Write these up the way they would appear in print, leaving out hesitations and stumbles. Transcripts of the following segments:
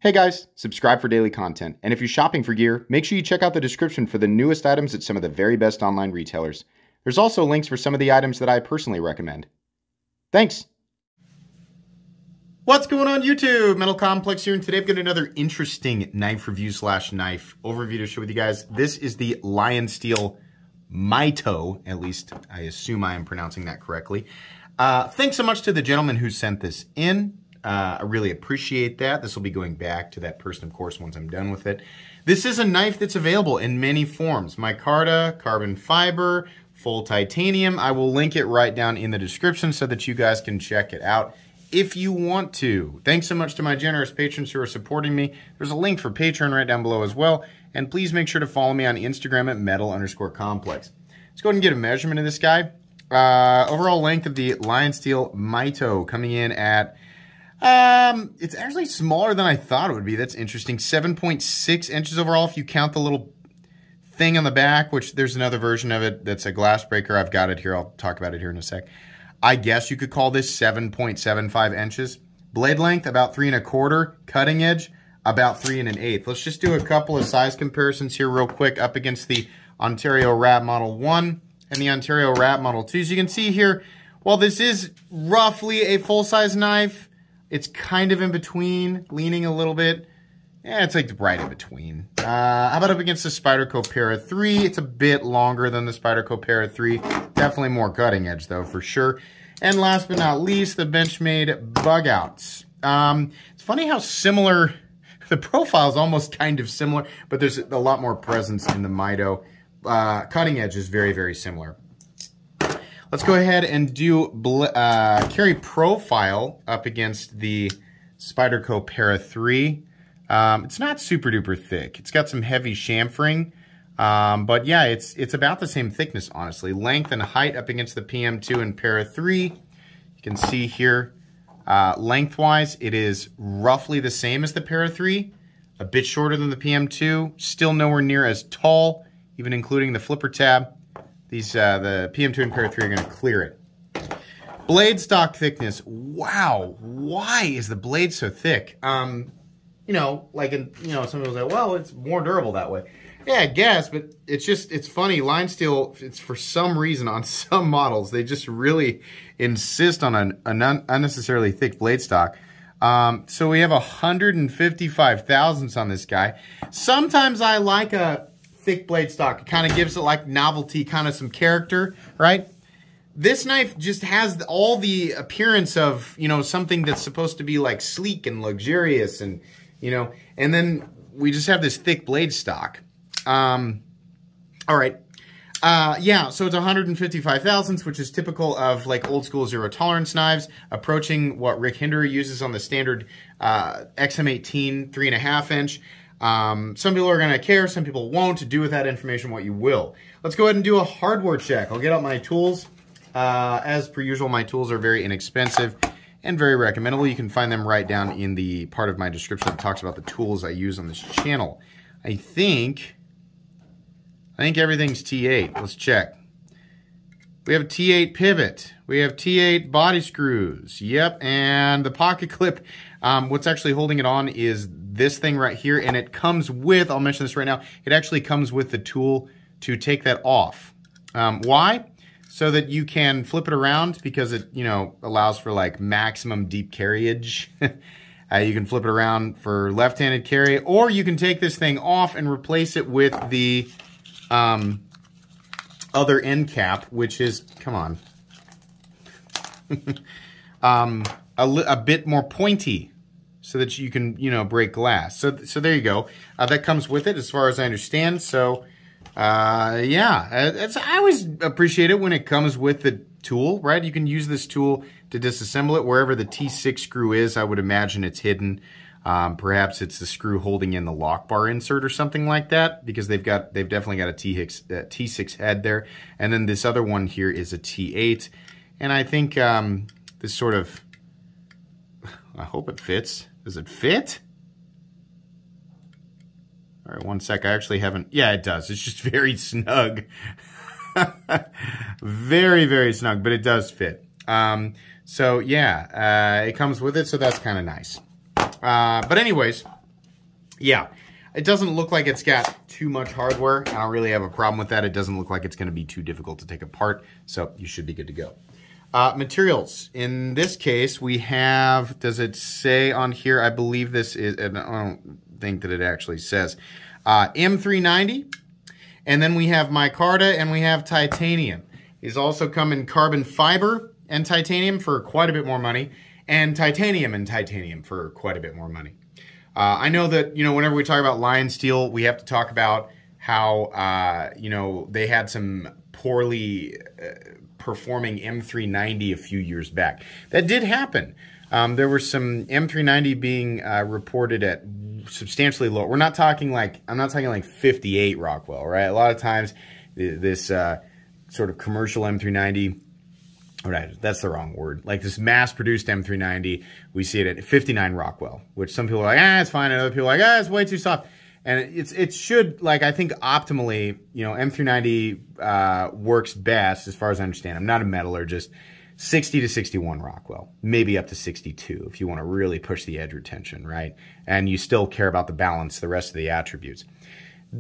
Hey guys, subscribe for daily content, and if you're shopping for gear, make sure you check out the description for the newest items at some of the very best online retailers. There's also links for some of the items that I personally recommend. Thanks! What's going on YouTube? Metal Complex here, and today I've got another interesting knife review / knife overview to share with you guys. This is the Lionsteel Myto, at least I assume I am pronouncing that correctly. Thanks so much to the gentleman who sent this in. I really appreciate that. This will be going back to that person, of course, once I'm done with it. This is a knife that's available in many forms. Micarta, carbon fiber, full titanium. I will link it right down in the description so that you guys can check it out if you want to. Thanks so much to my generous patrons who are supporting me. There's a link for Patreon right down below as well. And please make sure to follow me on Instagram at metal_complex. Let's go ahead and get a measurement of this guy. Overall length of the Lionsteel Myto coming in at... it's actually smaller than I thought it would be. That's interesting. 7.6 inches overall if you count the little thing on the back, which there's another version of it that's a glass breaker. I've got it here. I'll talk about it here in a sec. I guess you could call this 7.75 inches. Blade length, about 3 1/4. Cutting edge, about 3 1/8. Let's just do a couple of size comparisons here real quick up against the Ontario Rat Model 1 and the Ontario Rat Model 2. So you can see here, while this is roughly a full-size knife, it's kind of in between, leaning a little bit. Yeah, it's like right in between. How about up against the Spyderco Para 3? It's a bit longer than the Spyderco Para 3. Definitely more cutting edge, though, for sure. And last but not least, the Benchmade Bug Outs. It's funny how similar, the profile is almost kind of similar, but there's a lot more presence in the Myto. Cutting edge is very, very similar. Let's go ahead and do carry profile up against the Spyderco Para 3. It's not super duper thick. It's got some heavy chamfering, but yeah, it's about the same thickness, honestly. Length and height up against the PM2 and Para 3. You can see here, lengthwise, it is roughly the same as the Para 3, a bit shorter than the PM2, still nowhere near as tall, even including the flipper tab. These, the PM2 and Para 3 are going to clear it. Blade stock thickness. Wow. Why is the blade so thick? You know, like, some people say, well, it's more durable that way. Yeah, I guess, but it's funny. Lionsteel, it's for some reason on some models, they just really insist on an unnecessarily thick blade stock. So we have 155 thousandths on this guy. Sometimes I like a thick blade stock. It kind of gives it like novelty, kind of some character, right? This knife just has all the appearance of, something that's supposed to be like sleek and luxurious and, and then we just have this thick blade stock. All right. Yeah, so it's 155 thousandths, which is typical of like old school zero tolerance knives, approaching what Rick Hinderer uses on the standard XM18 3.5 inch. Some people are going to care, some people won't. Do with that information what you will. Let's go ahead and do a hardware check. I'll get out my tools. As per usual, my tools are very inexpensive and very recommendable. You can find them right down in the part of my description that talks about the tools I use on this channel. I think everything's T8. Let's check. We have a T8 pivot. We have T8 body screws. Yep, and the pocket clip, what's actually holding it on is this thing right here, and it comes with, I'll mention this right now, it actually comes with the tool to take that off. Why? So that you can flip it around, because it, allows for like maximum deep carriage. You can flip it around for left-handed carry, or you can take this thing off and replace it with the other end cap, which is, come on, a bit more pointy, so that you can, break glass. So there you go. That comes with it, as far as I understand. So, yeah, I always appreciate it when it comes with the tool, right? You can use this tool to disassemble it wherever the T6 screw is. I would imagine it's hidden. Perhaps it's the screw holding in the lock bar insert or something like that, because they've definitely got a T6 head there. And then this other one here is a T8. And I think this sort of, I hope it fits. Does it fit? All right, one sec. I actually haven't. Yeah, it does. It's just very snug. Very, very snug, but it does fit. So yeah, it comes with it, so that's kind of nice. But anyways, Yeah, it doesn't look like it's got too much hardware. I don't really have a problem with that. It doesn't look like it's going to be too difficult to take apart, so you should be good to go. Materials. In this case, we have, does it say on here, I believe this is, and I don't think that it actually says, M390, and then we have micarta, and we have titanium. These also come in carbon fiber and titanium for quite a bit more money, and titanium for quite a bit more money. I know that, you know, whenever we talk about Lionsteel, we have to talk about how, you know, they had some poorly performing M390 a few years back. That did happen. There were some M390 being reported at substantially low. We're not talking like, I'm not talking like 58 Rockwell, right? A lot of times this sort of commercial M390, right, that's the wrong word. Like this mass-produced M390, we see it at 59 Rockwell, which some people are like, it's fine, and other people are like, it's way too soft. And it should, like, I think optimally, you know, M390 works best, as far as I understand. I'm not a metallurgist. 60 to 61 Rockwell, maybe up to 62 if you want to really push the edge retention, right? And you still care about the balance, the rest of the attributes.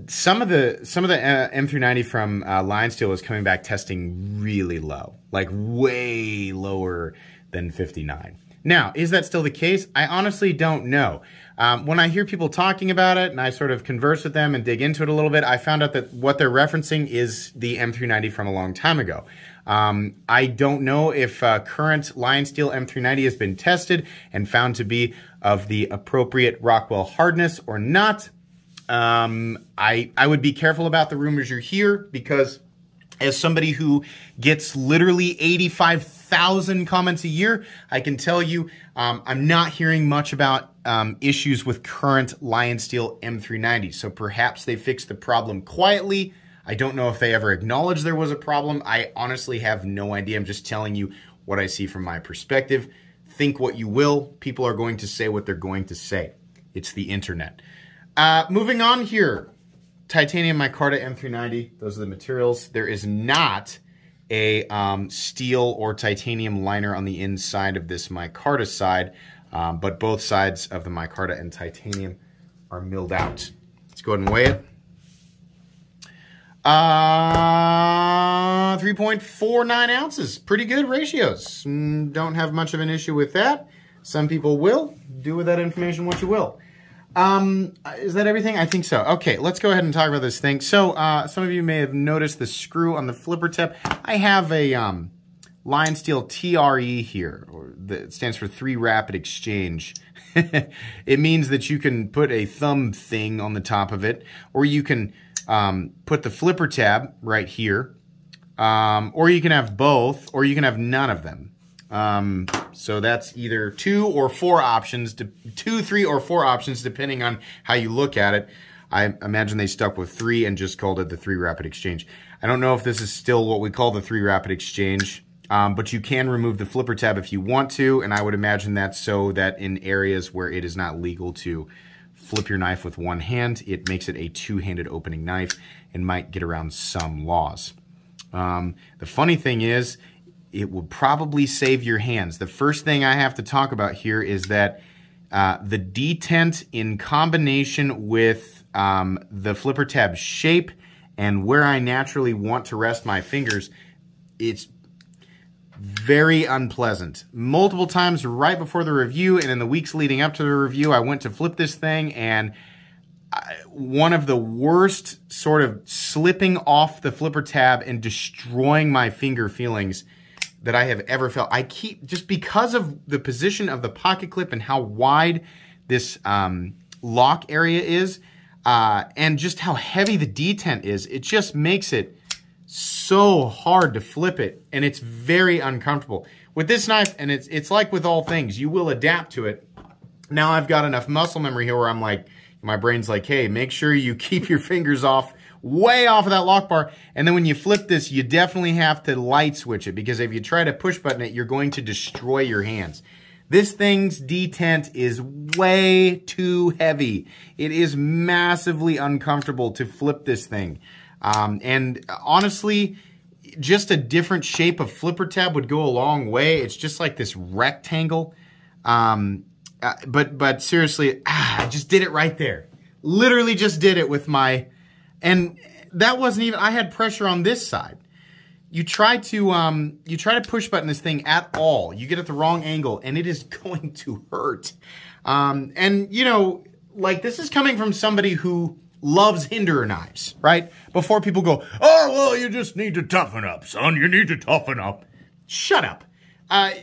Some of the M390 from Lionsteel is coming back testing really low, like way lower than 59. Now, is that still the case? I honestly don't know. When I hear people talking about it and I sort of converse with them and dig into it a little bit, I found out that what they're referencing is the M390 from a long time ago. I don't know if current Lionsteel M390 has been tested and found to be of the appropriate Rockwell hardness or not. I would be careful about the rumors you hear, because as somebody who gets literally 85,000 comments a year, I can tell you I'm not hearing much about issues with current Lionsteel M390. So perhaps they fixed the problem quietly. I don't know if they ever acknowledged there was a problem. I honestly have no idea. I'm just telling you what I see from my perspective. Think what you will. People are going to say what they're going to say. It's the internet. Moving on here. Titanium micarta M390. Those are the materials. There is not a steel or titanium liner on the inside of this micarta side, but both sides of the micarta and titanium are milled out. Let's go ahead and weigh it. 3.49 ounces. Pretty good ratios. Don't have much of an issue with that. Some people will. Do with that information what you will. Is that everything? I think so. Okay, let's go ahead and talk about this thing. So, some of you may have noticed the screw on the flipper tip. I have a Lionsteel TRE here, or that stands for 3 Rapid Exchange. It means that you can put a thumb thing on the top of it, or you can put the flipper tab right here, or you can have both, or you can have none of them. So that's either 2 or 4 options, 2, 3, or 4 options, depending on how you look at it. I imagine they stuck with 3 and just called it the 3 Rapid Exchange. I don't know if this is still what we call the 3 Rapid Exchange, but you can remove the flipper tab if you want to, and I would imagine that's so that in areas where it is not legal to flip your knife with one hand, it makes it a two-handed opening knife and might get around some laws. The funny thing is, it will probably save your hands. The first thing I have to talk about here is that the detent in combination with the flipper tab shape and where I naturally want to rest my fingers, it's very unpleasant. Multiple times right before the review and in the weeks leading up to the review, I went to flip this thing, and one of the worst sort of slipping off the flipper tab and destroying my finger feelings that I have ever felt. I keep, just because of the position of the pocket clip and how wide this lock area is, and just how heavy the detent is, it just makes it so hard to flip it, and it's very uncomfortable. With this knife, and it's like with all things, you will adapt to it. Now I've got enough muscle memory here where I'm like, my brain's like, hey, make sure you keep your fingers off, way off of that lock bar, and then when you flip this, you definitely have to light switch it, because if you try to push button it, you're going to destroy your hands. This thing's detent is way too heavy. It is massively uncomfortable to flip this thing. And honestly, just a different shape of flipper tab would go a long way. It's just like this rectangle. But seriously, I just did it right there. Literally just did it with my, and that wasn't even, I had pressure on this side. You try to push button this thing at all. You get at the wrong angle and it is going to hurt. And you know, like this is coming from somebody who loves Hinderer knives, right? Before people go, oh, well, you just need to toughen up, son. You need to toughen up. Shut up.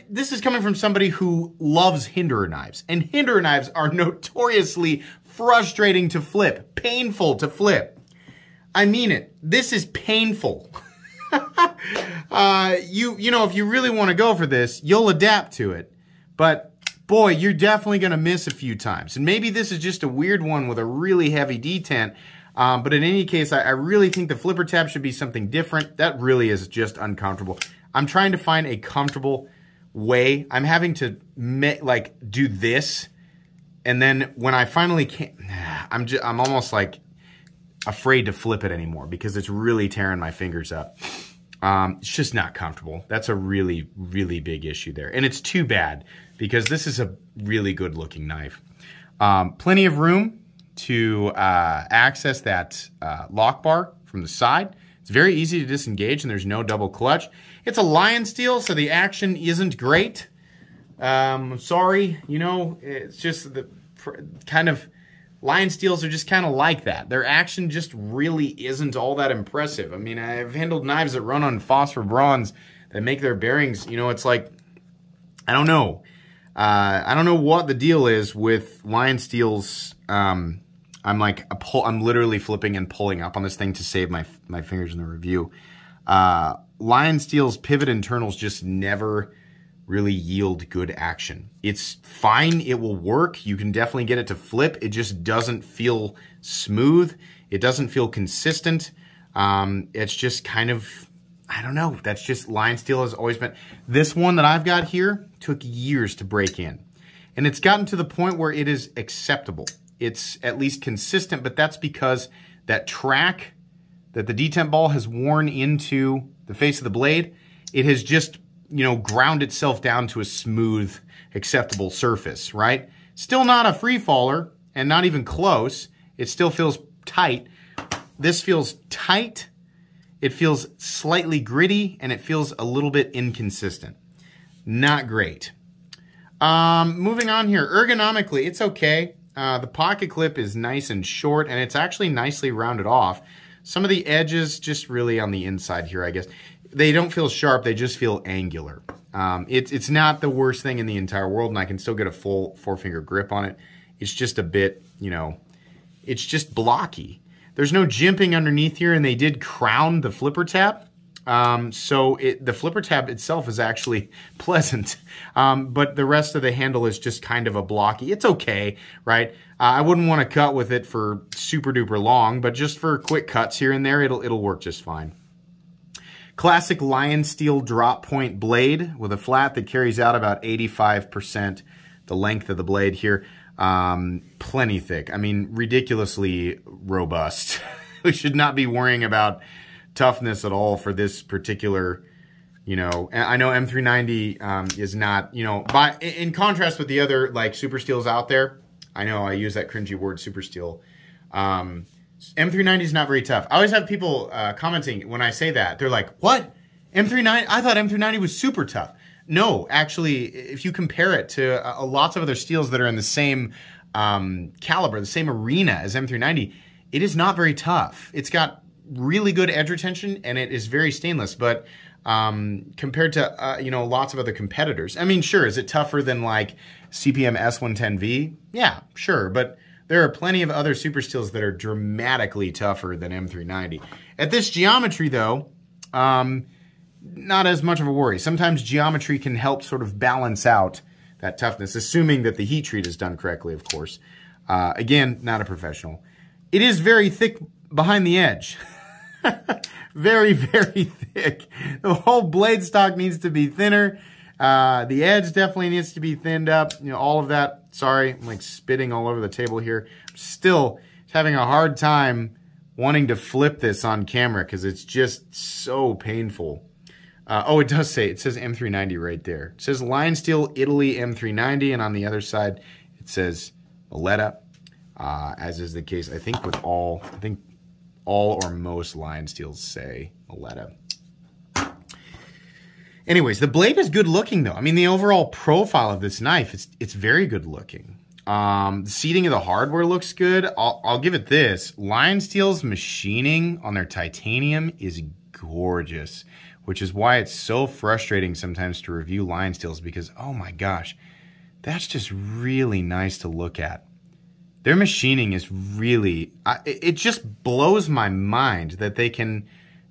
This is coming from somebody who loves Hinderer knives. And Hinderer knives are notoriously frustrating to flip, painful to flip. I mean it. This is painful. You know, if you really want to go for this, you'll adapt to it. But boy, you're definitely going to miss a few times. And maybe this is just a weird one with a really heavy detent. But in any case, I really think the flipper tab should be something different. That really is just uncomfortable. I'm trying to find a comfortable way. I'm having to like do this. And then when I finally can't, I'm almost like afraid to flip it anymore because it's really tearing my fingers up. It's just not comfortable. That's a really, really big issue there. And it's too bad because this is a really good looking knife. Plenty of room to access that lock bar from the side. It's very easy to disengage and there's no double clutch. It's a Lionsteel, so the action isn't great. Sorry, you know, it's just the kind of, Lionsteels are just kind of like that. Their action just really isn't all that impressive. I mean, I've handled knives that run on phosphor bronze that make their bearings, you know, it's like, I don't know. I don't know what the deal is with Lionsteels. I'm literally flipping and pulling up on this thing to save my fingers in the review. Lionsteel's pivot internals just never really yield good action. It's fine, it will work. You can definitely get it to flip. It just doesn't feel smooth. It doesn't feel consistent. It's just kind of, I don't know. That's just, Lionsteel has always been. This one that I've got here took years to break in. And it's gotten to the point where it is acceptable. It's at least consistent, but that's because that track that the detent ball has worn into the face of the blade, it has just, you know, ground itself down to a smooth, acceptable surface, right? Still not a free faller and not even close. It still feels tight. This feels tight. It feels slightly gritty and it feels a little bit inconsistent. Not great. Moving on here, ergonomically, it's okay. The pocket clip is nice and short and it's actually nicely rounded off. Some of the edges just really on the inside here, I guess. They don't feel sharp, they just feel angular. It's not the worst thing in the entire world and I can still get a full 4-finger grip on it. It's just a bit, you know, it's just blocky. There's no jimping underneath here and they did crown the flipper tab. So the flipper tab itself is actually pleasant, but the rest of the handle is just kind of a blocky. It's okay, right? I wouldn't want to cut with it for super duper long, but just for quick cuts here and there, it'll work just fine. Classic Lionsteel drop point blade with a flat that carries out about 85% the length of the blade here. Plenty thick. I mean, ridiculously robust. We should not be worrying about toughness at all for this particular, you know, I know M390 is not, you know, in contrast with the other like super steels out there, I know I use that cringy word super steel. M390 is not very tough. I always have people commenting when I say that. They're like, what? M390? I thought M390 was super tough. No, actually, if you compare it to lots of other steels that are in the same caliber, the same arena as M390, it is not very tough. It's got really good edge retention and it is very stainless, but compared to you know, lots of other competitors, I mean, sure, is it tougher than like CPM S110V? Yeah, sure, but there are plenty of other super steels that are dramatically tougher than M390. At this geometry though, not as much of a worry. Sometimes geometry can help sort of balance out that toughness, assuming that the heat treat is done correctly, of course. Again, not a professional. It is very thick behind the edge. Very, very thick. The whole blade stock needs to be thinner. The edge definitely needs to be thinned up. You know, all of that. Sorry, I'm like spitting all over the table here. I'm still having a hard time wanting to flip this on camera because it's just so painful. Oh, it does say, it says M390 right there. It says Lionsteel Italy M390, and on the other side, it says Valletta. as is the case, I think, with all or most Lionsteels say Milletta. Anyways, the blade is good looking though. I mean, the overall profile of this knife, it's very good looking. The seating of the hardware looks good. I'll give it this. Lionsteel's machining on their titanium is gorgeous, which is why it's so frustrating sometimes to review Lionsteels because, oh my gosh, that's just really nice to look at. Their machining is really, it just blows my mind that they can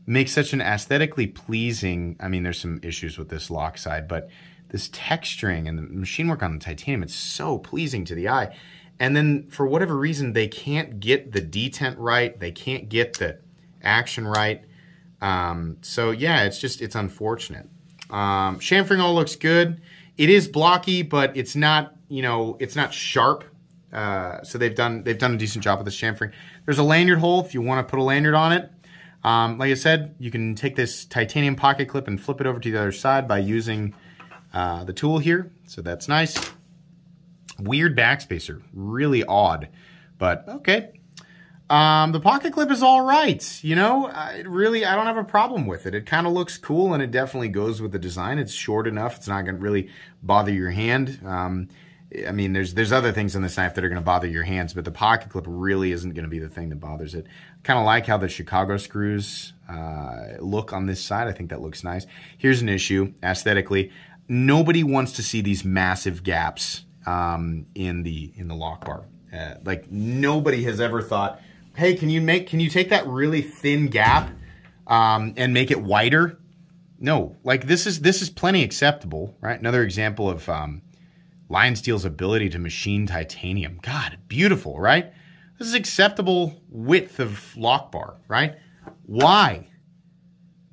make such an aesthetically pleasing, I mean, there's some issues with this lock side, but this texturing and the machine work on the titanium, it's so pleasing to the eye. And then for whatever reason, they can't get the detent right. They can't get the action right. So yeah, it's unfortunate. Chamfering all looks good. It is blocky, but it's not, it's not sharp. So they've done a decent job with this chamfering. There's a lanyard hole if you want to put a lanyard on it. Like I said, you can take this titanium pocket clip and flip it over to the other side by using the tool here. So that's nice. Weird backspacer, really odd, but okay. The pocket clip is all right. I don't have a problem with it. It kind of looks cool and it definitely goes with the design. It's short enough. It's not going to really bother your hand. I mean, there's other things on this knife that are going to bother your hands, but the pocket clip really isn't going to be the thing that bothers it. Kind of like how the Chicago screws look on this side. I think that looks nice. Here's an issue aesthetically. Nobody wants to see these massive gaps in the lock bar. Like nobody has ever thought, hey, can you take that really thin gap and make it wider? No, like this is plenty acceptable, right? Another example of Lionsteel's ability to machine titanium. God, beautiful, right? This is acceptable width of lock bar, right? Why?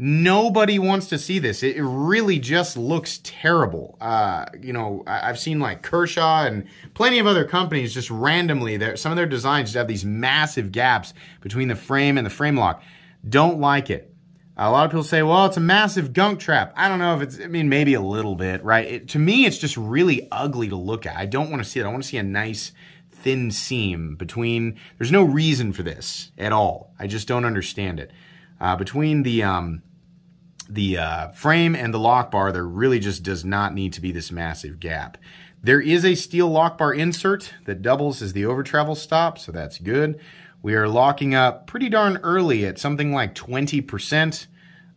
Nobody wants to see this. It really just looks terrible. I've seen like Kershaw and plenty of other companies just randomly, some of their designs just have these massive gaps between the frame and the frame lock. Don't like it. A lot of people say, well, it's a massive gunk trap. I don't know if maybe a little bit, right? To me, it's just really ugly to look at. I don't want to see it. I want to see a nice thin seam between, there's no reason for this at all. I just don't understand it. Between the frame and the lock bar, there really just does not need to be this massive gap. There is a steel lock bar insert that doubles as the over travel stop, so that's good. We are locking up pretty darn early at something like 20%.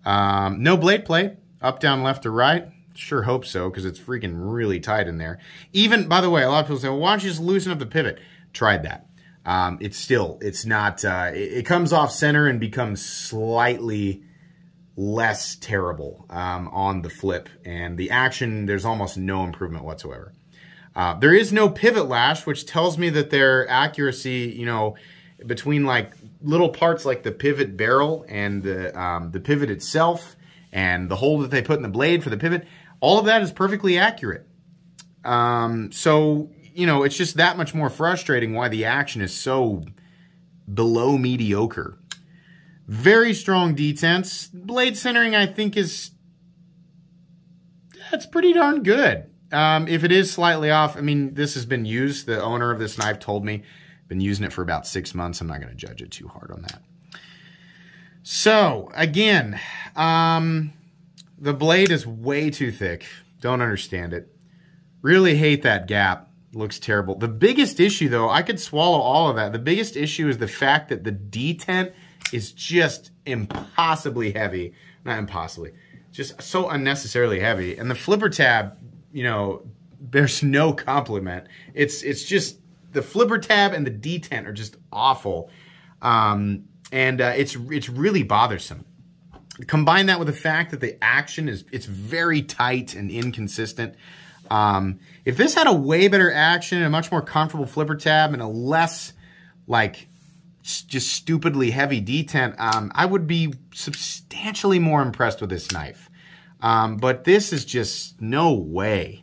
No blade play, up, down, left, or right. Sure hope so, because it's freaking really tight in there. Even, by the way, a lot of people say, well, why don't you just loosen up the pivot? Tried that. It's not, it comes off center and becomes slightly less terrible on the flip. And the action, there's almost no improvement whatsoever. There is no pivot lash, which tells me that their accuracy, between like little parts like the pivot barrel and the pivot itself and the hole that they put in the blade for the pivot, all of that is perfectly accurate. So, it's just that much more frustrating why the action is so below mediocre. Very strong detents. Blade centering, I think, that's pretty darn good. If it is slightly off, this has been used. The owner of this knife told me. Been using it for about 6 months. I'm not going to judge it too hard on that. So, again, the blade is way too thick. Don't understand it. Really hate that gap. Looks terrible. The biggest issue, though, I could swallow all of that. The biggest issue is the fact that the detent is just impossibly heavy. Not impossibly. Just so unnecessarily heavy. And the flipper tab, there's no compliment. It's just... The flipper tab and the detent are just awful, it's really bothersome. Combine that with the fact that the action it's very tight and inconsistent. If this had a way better action and a much more comfortable flipper tab and a less just stupidly heavy detent, I would be substantially more impressed with this knife. But this is just no way.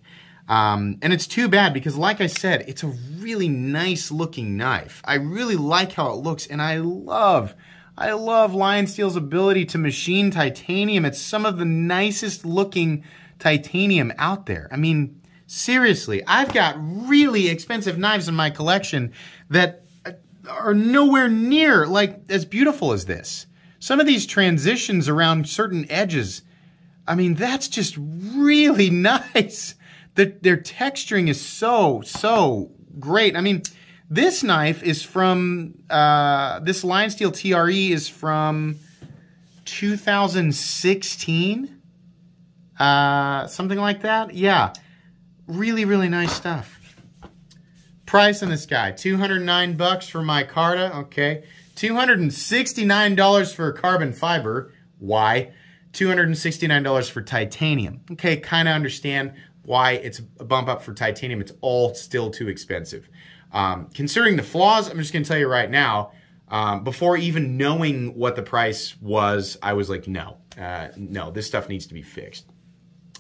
And it's too bad because, like I said, it's a really nice looking knife. I really like how it looks, and I love Lionsteel's ability to machine titanium. It's some of the nicest looking titanium out there. Seriously, I've got really expensive knives in my collection that are nowhere near like as beautiful as this. Some of these transitions around certain edges, I mean, that's just really nice. Their texturing is so great. I mean, this knife is from, this Lionsteel TRE is from 2016. Something like that. Yeah. Really nice stuff. Price on this guy, $209 for micarta. Okay. $269 for carbon fiber. Why? $269 for titanium. Okay, kind of understand why it's a bump up for titanium. It's all still too expensive. Considering the flaws, I'm just going to tell you right now, before even knowing what the price was, I was like, no, this stuff needs to be fixed.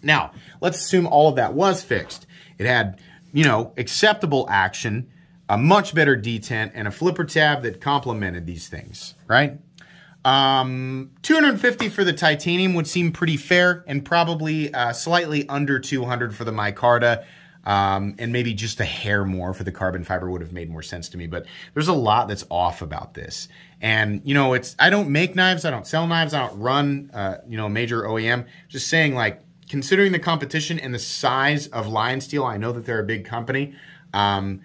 Now, let's assume all of that was fixed. It had, you know, acceptable action, a much better detent, and a flipper tab that complemented these things, right? $250 for the titanium would seem pretty fair, and probably slightly under $200 for the micarta, and maybe just a hair more for the carbon fiber would have made more sense to me. But there's a lot that's off about this. And, you know, I don't make knives, I don't sell knives, I don't run, you know, a major OEM. Just saying, like, considering the competition and the size of Lionsteel, I know that they're a big company. I'm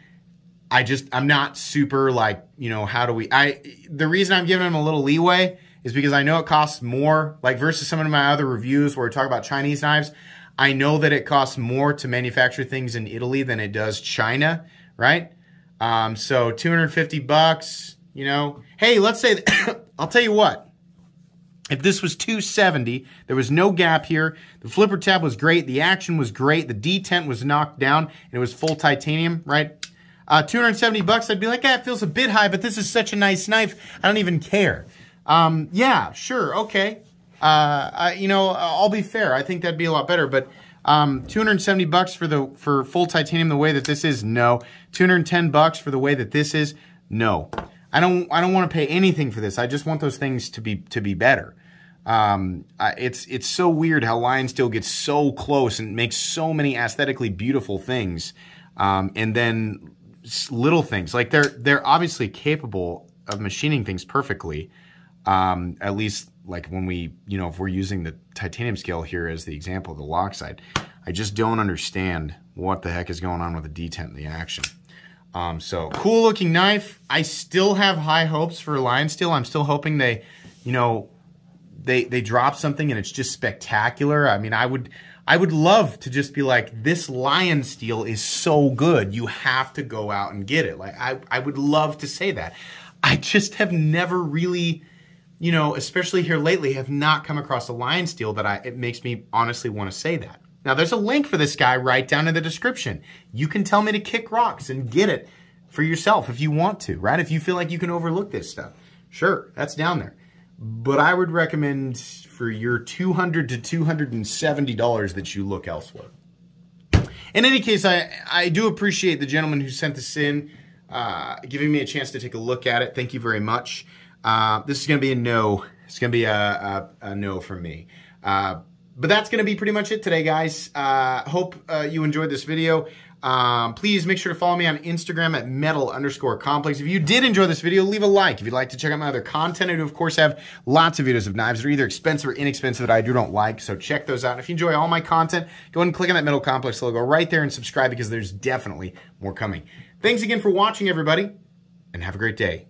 not super like, you know, the reason I'm giving them a little leeway is because I know it costs more, like versus some of my other reviews where we talk about Chinese knives. I know that it costs more to manufacture things in Italy than it does China, right? So $250, you know. Hey, let's say, I'll tell you what. If this was $270, there was no gap here. The flipper tab was great. The action was great. The detent was knocked down, and it was full titanium, right? $270, I'd be like, it feels a bit high, but this is such a nice knife. I don't even care. Yeah, sure, okay. You know, I'll be fair. I think that'd be a lot better, but $270 for full titanium the way that this is, no. $210 for the way that this is, no. I don't want to pay anything for this. I just want those things to be better. It's so weird how Lionsteel gets so close and makes so many aesthetically beautiful things, and then little things like they're obviously capable of machining things perfectly. At least like when we, you know, if we're using the titanium scale here as the example of the lock side, I just don't understand what the heck is going on with the detent and the action. So cool looking knife. I still have high hopes for Lionsteel. I'm still hoping they, you know, they drop something and it's just spectacular. I mean, I would love to just be like, this Lionsteel is so good, you have to go out and get it. Like, I would love to say that. I just have never really, you know, especially here lately, have not come across a Lionsteel that it makes me honestly want to say that. Now, there's a link for this guy right down in the description. You can tell me to kick rocks and get it for yourself if you want to, right? If you feel like you can overlook this stuff. Sure, that's down there. But I would recommend for your $200 to $270 that you look elsewhere. In any case, I do appreciate the gentleman who sent this in, giving me a chance to take a look at it. Thank you very much. This is going to be a no. It's going to be a no from me. But that's going to be pretty much it today, guys. Hope you enjoyed this video. Please make sure to follow me on Instagram at metal_complex. If you did enjoy this video, leave a like. If you'd like to check out my other content, I do, of course, have lots of videos of knives that are either expensive or inexpensive that I do don't like. So check those out. And if you enjoy all my content, go ahead and click on that Metal Complex logo right there and subscribe because there's definitely more coming. Thanks again for watching, everybody, and have a great day.